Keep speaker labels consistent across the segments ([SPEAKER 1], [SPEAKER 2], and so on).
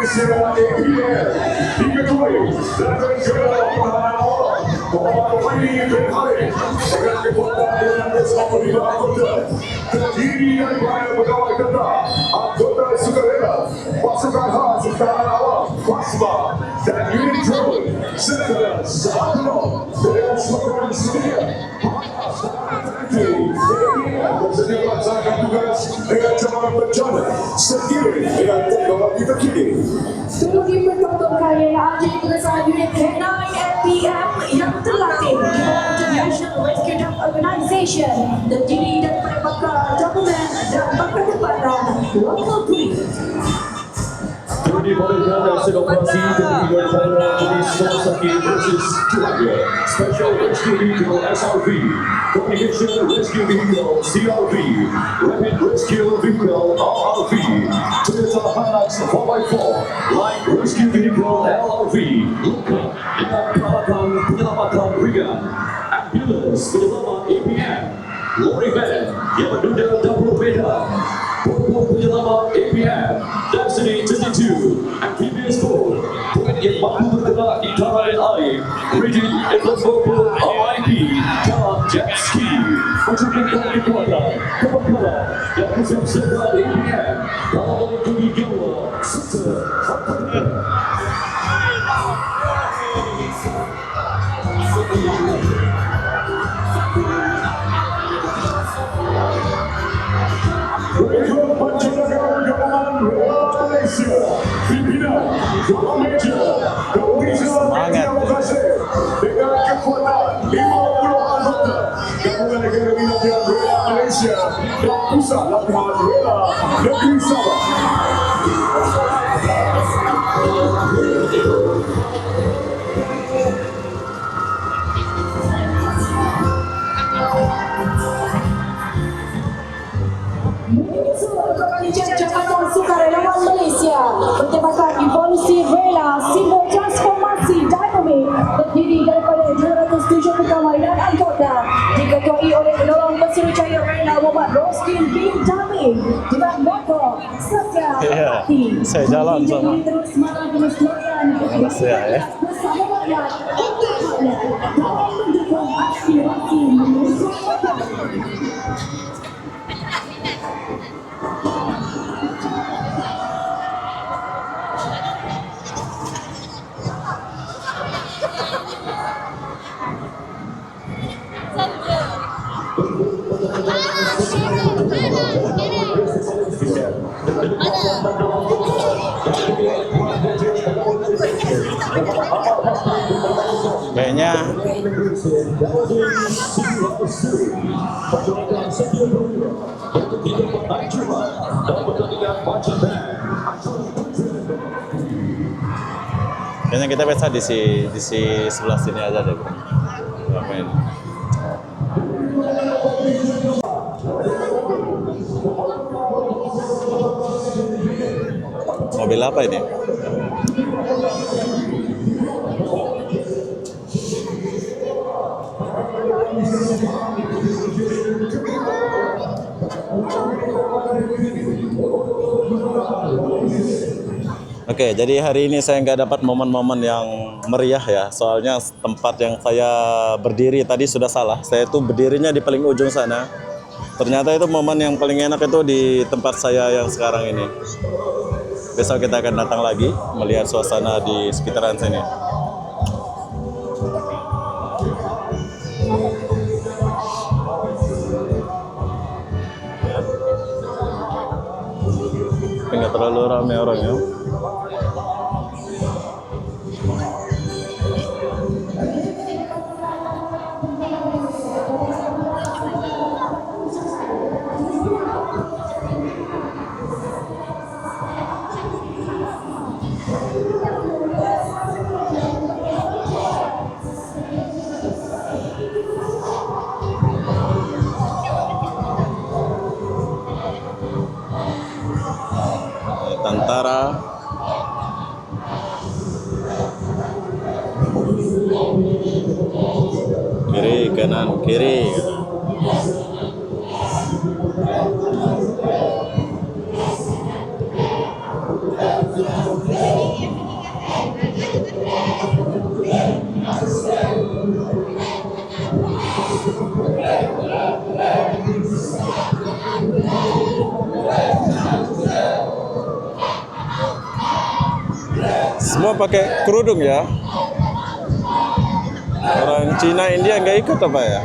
[SPEAKER 1] Malaysia APM diketuai Datuk Jeneral Pertahanan Awam Muhammad Wahid bin Khalid dengan kekuatan dengan 55 anggota terdiri daripada pegawai tentera, anggota sukarela, pasukan khas pertahanan awam, PASMA dan unit drone serta Sabno dengan slogan sedia bersedia melaksanakan tugas dengan cara bencana sendiri dengan teknologi terkini.
[SPEAKER 2] Turut dipertontonkan ialah ahli pengesahan unit K9 FPM yang terlatih di bawah International Rescue Dog Organisation terdiri daripada bakal gabungan dan bakal tempatan local police.
[SPEAKER 3] Dibolehkan hasil operasi terdiri daripada jenis rumah sakit versus Tenaga, Special Rescue Vehicle SRV, Communication Rescue Vehicle CRV, Rapid Rescue Vehicle RRV, Toyota Hilux 4x4, Light Rescue Vehicle LRV, lengkap dengan peralatan penyelamatan ringan, ambulans penyelamat APM, lori van yang menunda dapur medan, pokok penyelamat APM, Destiny 22, amphibious boat, boat yang mampu bergerak di dalam air, rigid inflatable RIP, dan jet ski, mencukupi kekuatan, kebakaran, dan kesiapsiagaan APM dalam melindungi nyawa serta harta.
[SPEAKER 1] Berikut penjelasan gabungan Malaysia, pimpinan Tuan Major Dr. Terima kasih dengan kekuatan 50 anggota gabungan Akademi Latihan Rela Malaysia dan Pusat Latihan Rela Negeri Sabah.
[SPEAKER 2] Jabatan Sukarelawan Malaysia bertemakan Evolusi Rela Simbol Transformasi Dinamik terdiri daripada 207 pegawai dan anggota diketuai oleh penolong Pesuruhjaya Rela Muhammad Roskin bin Jamil dengan motor Setia Hati.
[SPEAKER 4] Saya jalan sama.
[SPEAKER 2] Terus malam penyesuaian bersama rakyat untuk rakyat dalam mendukung aspirasi Malaysia.
[SPEAKER 4] Kayaknya kita bisa di sebelah sini aja deh. Ngapain? Mobil apa ini? Oke, jadi hari ini saya nggak dapat momen-momen yang meriah ya, soalnya tempat yang saya berdiri tadi sudah salah. Saya tuh berdirinya di paling ujung sana. Ternyata itu momen yang paling enak itu di tempat saya yang sekarang ini. Besok kita akan datang lagi melihat suasana di sekitaran sini. Nggak terlalu ramai orangnya. Tentara kiri kanan kiri kanan. Semua pakai kerudung ya. Orang Cina, India nggak ikut apa ya?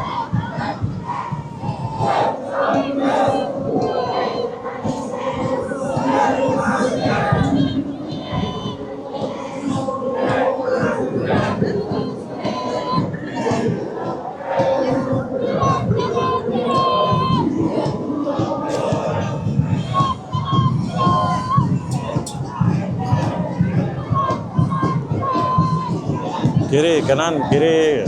[SPEAKER 4] Kiri, kanan, kiri.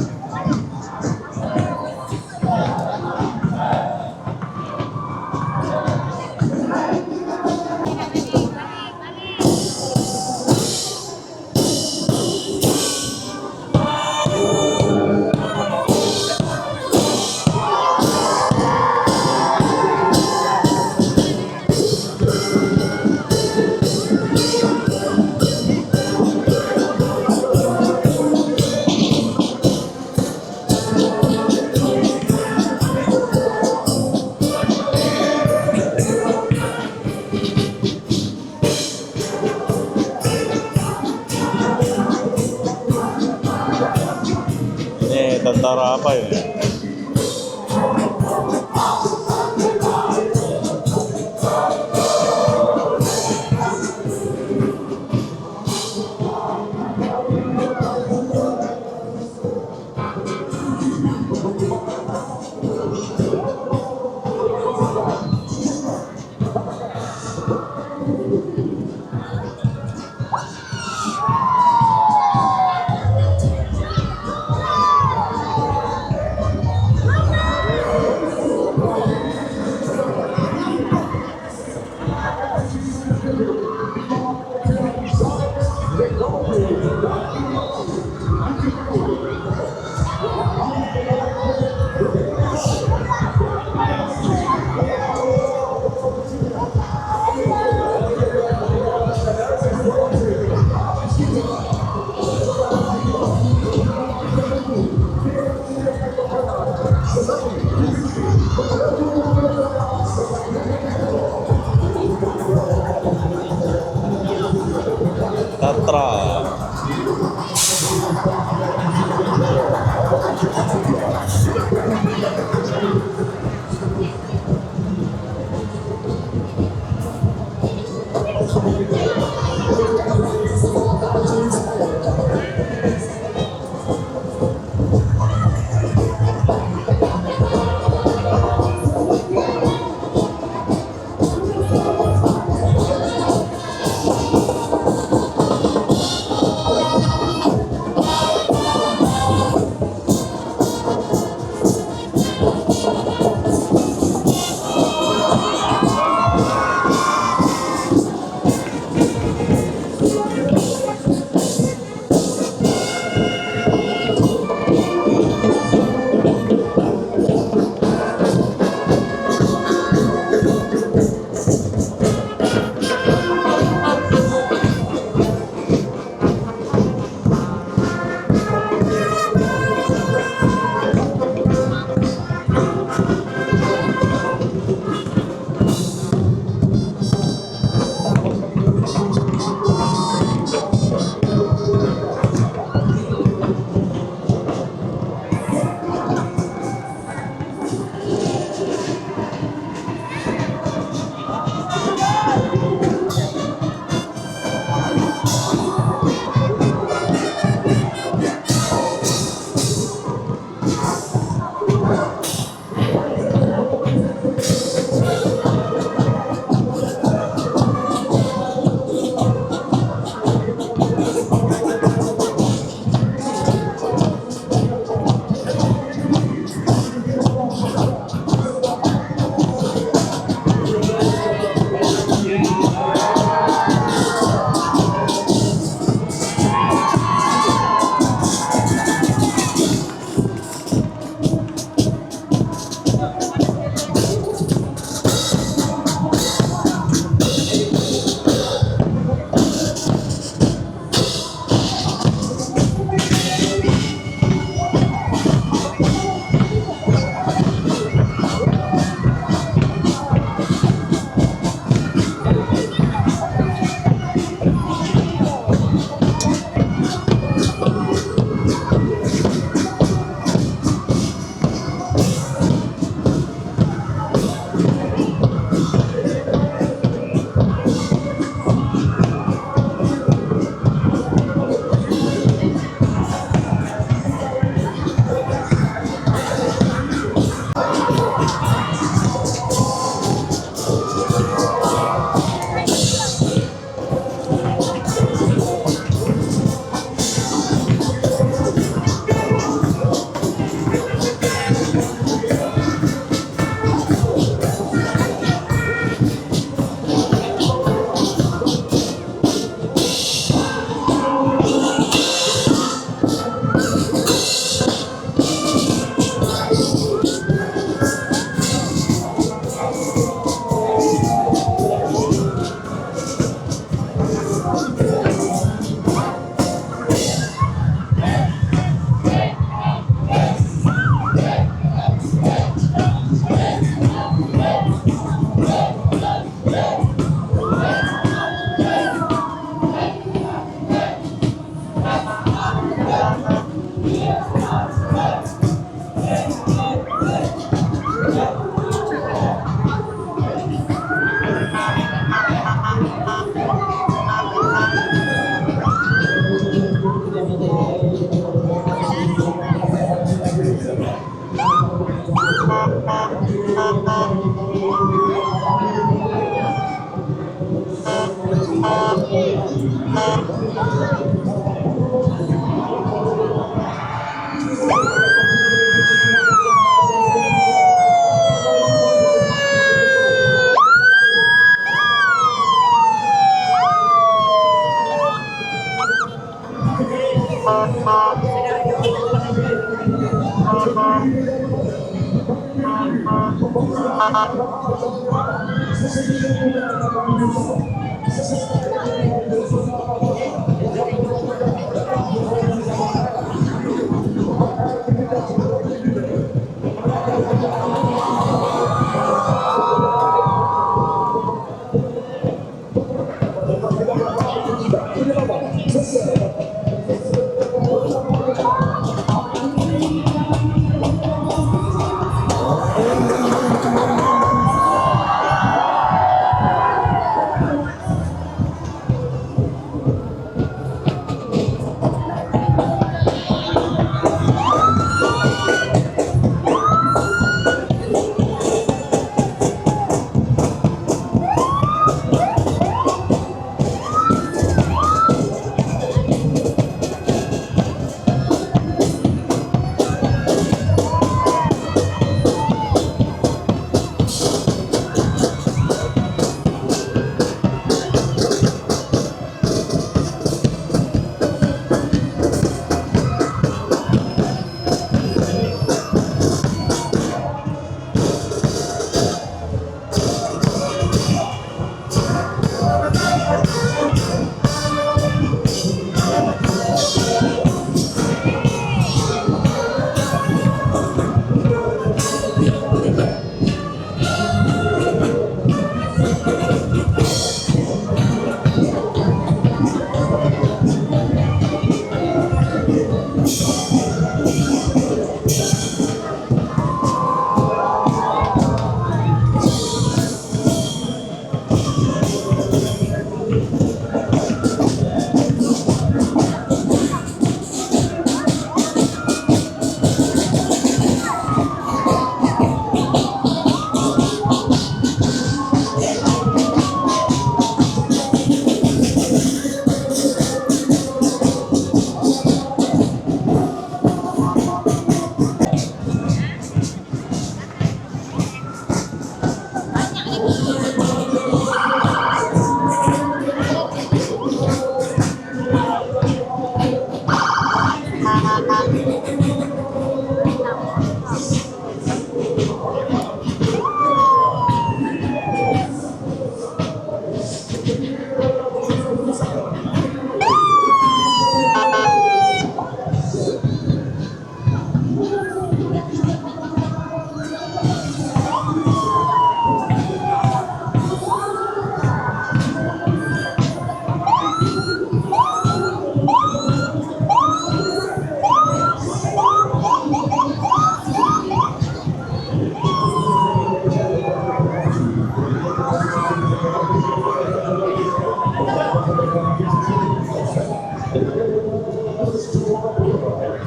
[SPEAKER 4] Ini tentara apa ini? Tatra.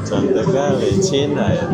[SPEAKER 4] Cantik kali Cina ya.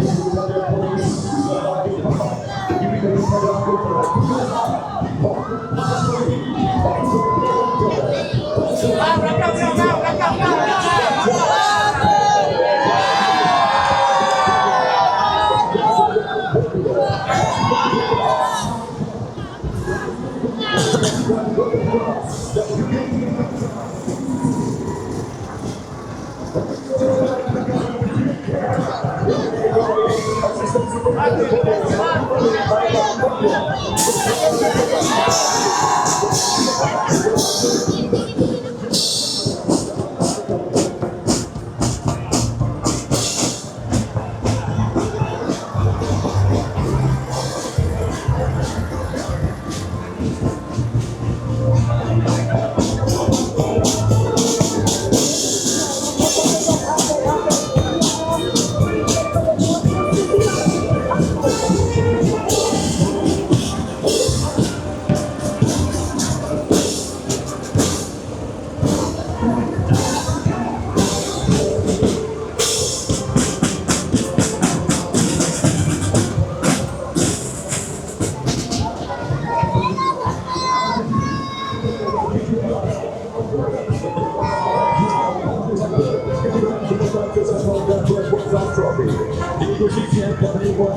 [SPEAKER 3] posisi yang kedua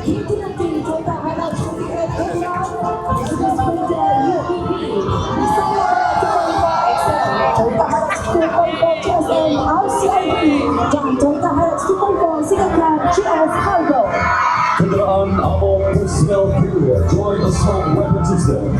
[SPEAKER 2] Itu nanti contoh harap sedikit kurang sudah sepeda UPB di sana 2.5 contoh harap 2.4 GSM RCIB dan contoh harap 2.4 silakan GS Cargo.
[SPEAKER 3] kendaraan Ammo Personnel Carrier Joint Assault Weapon System.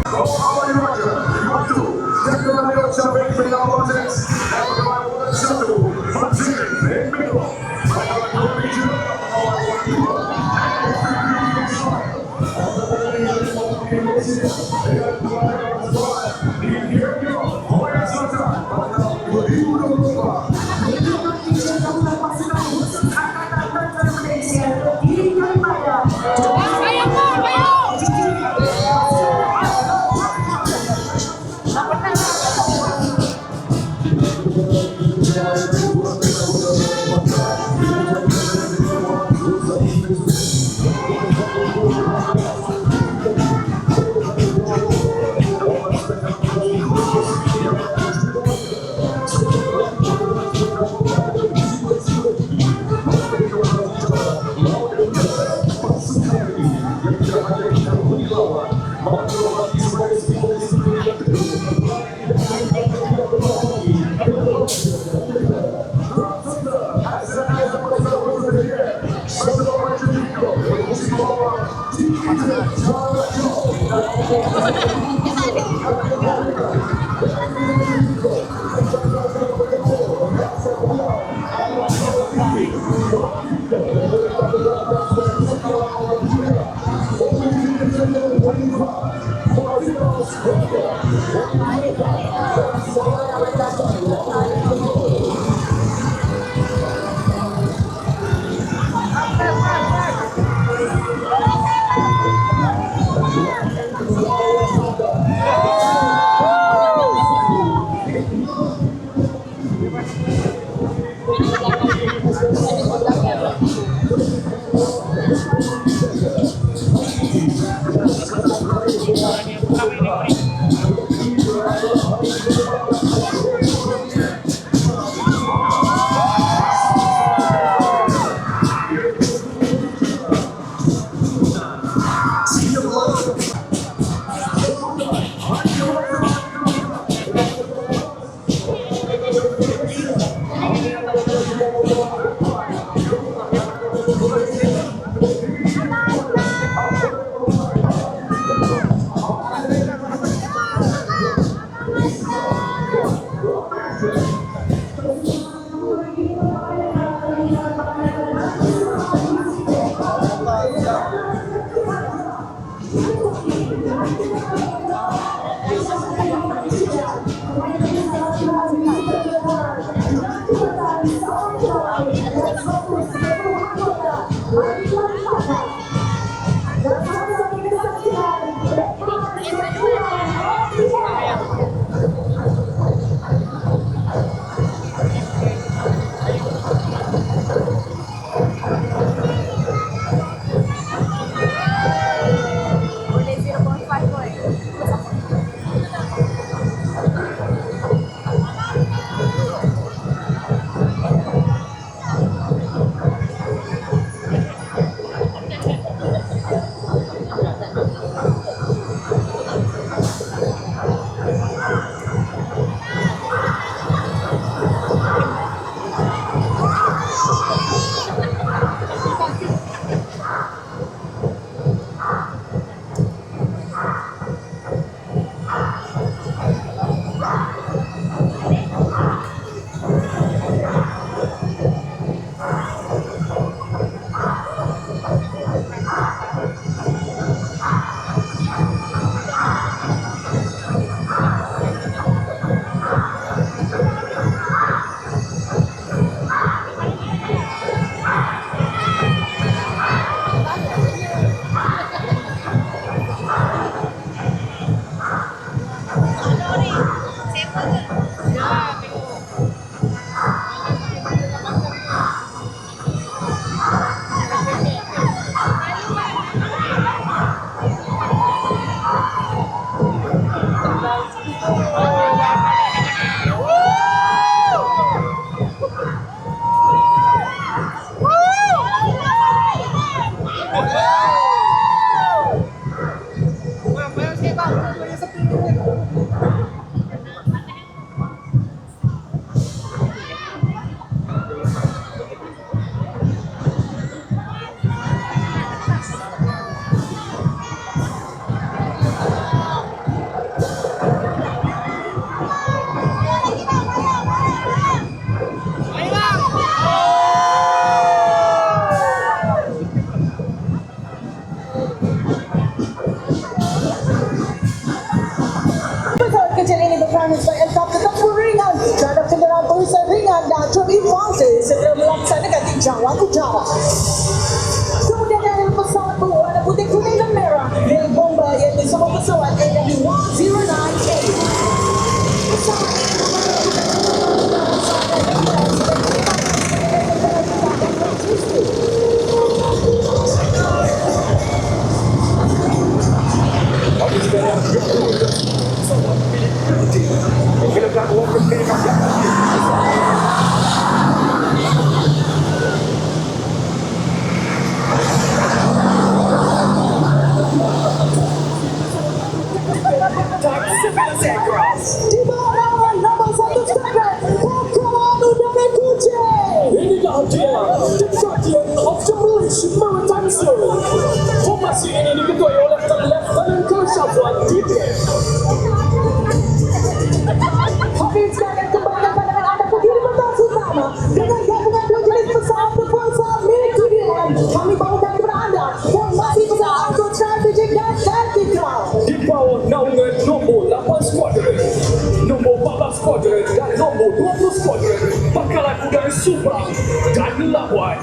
[SPEAKER 5] 20 Squadron, Bakalan Udara Subang dan lawan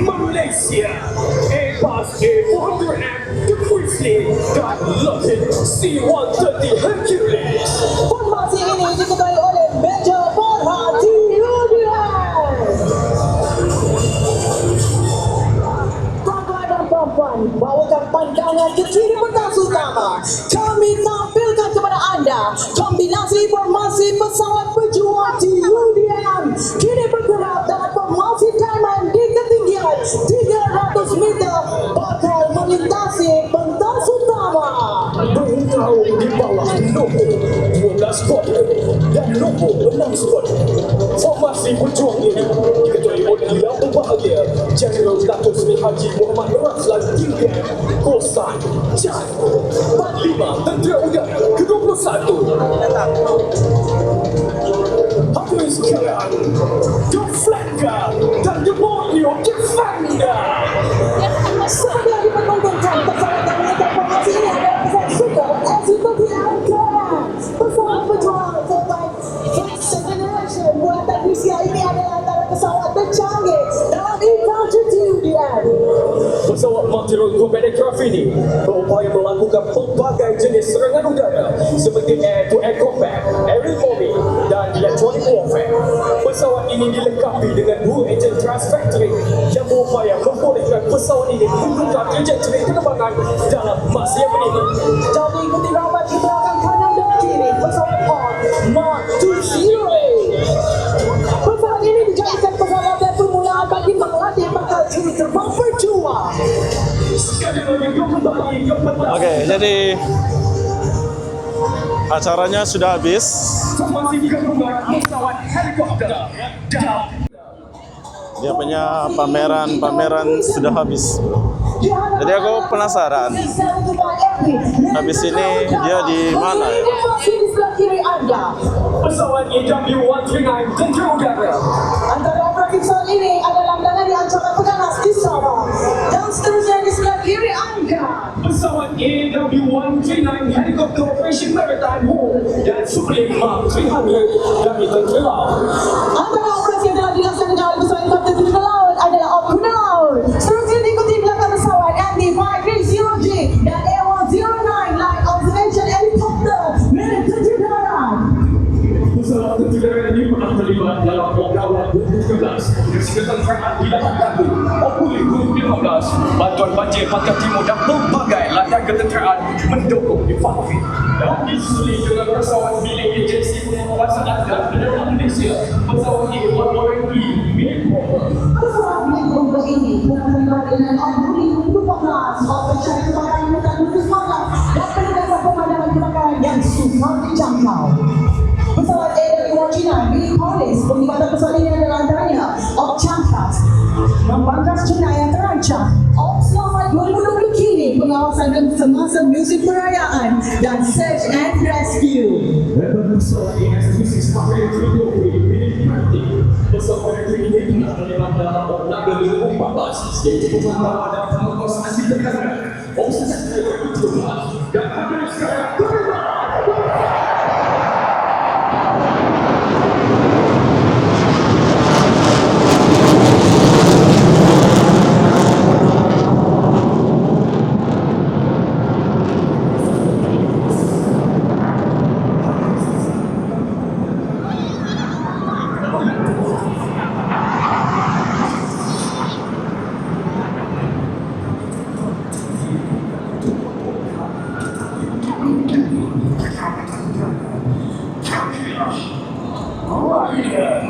[SPEAKER 5] Malaysia. Airbus A400M, The Grizzly dan Lockheed C-130 Hercules.
[SPEAKER 2] Formasi ini diketuai oleh Major Farhadi Rudian. Tuan-tuan dan puan-puan, bawakan pandangan ke kiri petang utama. Kami tampilkan kepada anda kombinasi formasi pesawat pejuang di Rudian. Kini bergerak dalam formasi diamond di ketinggian 300 meter bakal melintasi pentas utama.
[SPEAKER 5] Beritahu di bawah nombor 12 Squadron dan nombor 6 Squadron. Formasi berjuang ini diketuai oleh Yang Berbahagia General Datuk Seri Haji Muhammad Razlan Tinggi Kosan Jan Panglima Tentera Udara ke-21. Hadirin sekalian, The Flanker dan The Borneo Defender.
[SPEAKER 2] Sebagai dipertontonkan pesawat yang menyetak formasi ini adalah pesawat Sukhoi Su-30MK. Pesawat pejuang terbaik First Generation buatan Rusia ini adalah antara pesawat tercanggih dalam infantry UDN.
[SPEAKER 5] Pesawat multi-role combat aircraft ini berupaya melakukan pelbagai jenis serangan udara seperti air-to-air combat, aerial bombing dan electronic warfare. Pesawat ini dilengkapi dengan 2 enjin thrust factory yang berupaya membolehkan pesawat ini membuka trajektori penerbangan dalam masa yang meningkat.
[SPEAKER 2] Dan diikuti rapat di belakang kanan dan kiri pesawat Mark 208. Pesawat ini dijadikan pesawat permulaan bagi melatih bakal juru terbang berjuang.
[SPEAKER 4] Oke, jadi acaranya sudah habis.
[SPEAKER 5] Formasi gabungan pesawat helikopter dan
[SPEAKER 4] Dia punya pameran sudah habis. Jadi aku penasaran. Habis ini dia di mana ya?
[SPEAKER 2] Di sebelah kiri anda.
[SPEAKER 5] pesawat EW139 Tentera Udara.
[SPEAKER 2] Antara operasi pesawat ini adalah menangani ancaman peganas di Sabah. Dan seterusnya di sebelah kiri anda.
[SPEAKER 5] Pesawat AW139 Helicopter Operation Maritime Home dan Sukhoi Su-300 dari Tentera Laut.
[SPEAKER 2] Antara operasi yang telah dilaksanakan oleh pesawat helikopter tentera laut adalah Opkuna Laut. Seterusnya diikuti belakang pesawat MD-530J dan A109 Light Observation Helicopter milik Tentera Darat.
[SPEAKER 5] Pesawat tentera ini pernah terlibat dalam Oktober 2013 dengan serangan di dalam Dagu, Oktober 2015, bantuan banjir Pantai Timur dan pelbagai latihan ketenteraan mendukung infanteri. Dan disusul dengan pesawat milik agensi pengawasan dan penerbangan Malaysia, pesawat A108E milik Bomber.
[SPEAKER 2] Pesawat milik Bomber ini telah terlibat dengan Oktober 2014 operasi kebakaran hutan khusus malam dan penugasan pemandangan kebakaran yang susah dijangkau. Pesawat AW139 milik polis penglibatan pesawat ini adalah antaranya Op Champas, membangkas Cina yang terancam, Op Selamat 2020 kini pengawasan dan semasa musim perayaan dan Search and Rescue.
[SPEAKER 5] Pesawat AS-26 milik Merti. Pesawat ini pernah terlibat dalam Oktober 2014 yaitu pemantauan dan pengawasan anti tekanan, Operasi 2017 dan hadirin sekalian.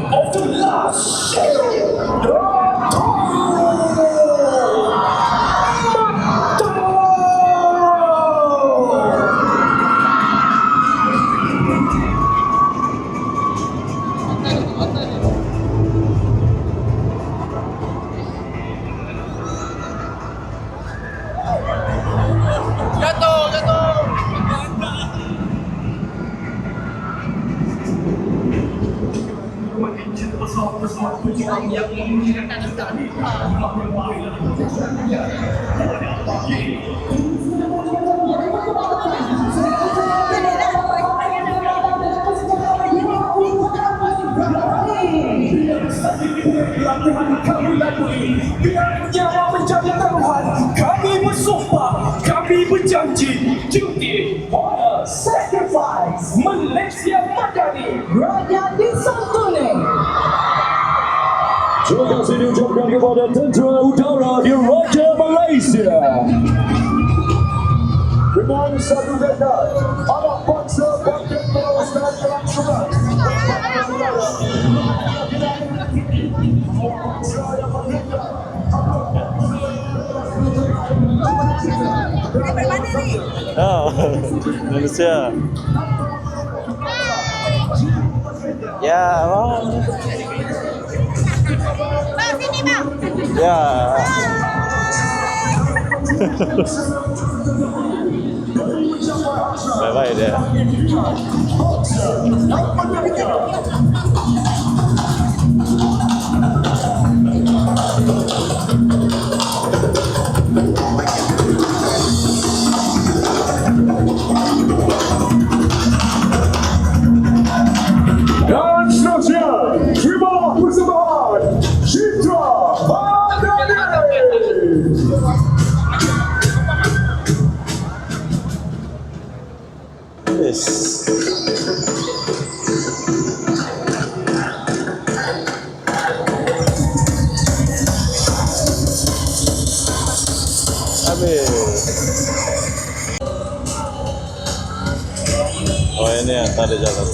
[SPEAKER 5] Of the last pesawat pejuang yang menggunakan tadi. Latihan kami lalui, biar nyawa menjadi taruhan. Kami bersumpah, kami berjanji, cuti, honor, sacrifice. Malaysia Madani,
[SPEAKER 2] Raja disantuni.
[SPEAKER 3] Terima kasih diucapkan kepada Tentera Udara Diraja Malaysia.
[SPEAKER 1] Dengan satu dekad, anak bangsa bangkit meneruskan kelangsungan.
[SPEAKER 4] Oh, Indonesia. Ya, bang.
[SPEAKER 6] Bang, sini bang.
[SPEAKER 4] Ya. Bye-bye dia.
[SPEAKER 1] Dan seterusnya, terima persembahan Citra Madani.
[SPEAKER 4] Yes. Habis. Oh ini yang tadi jalan.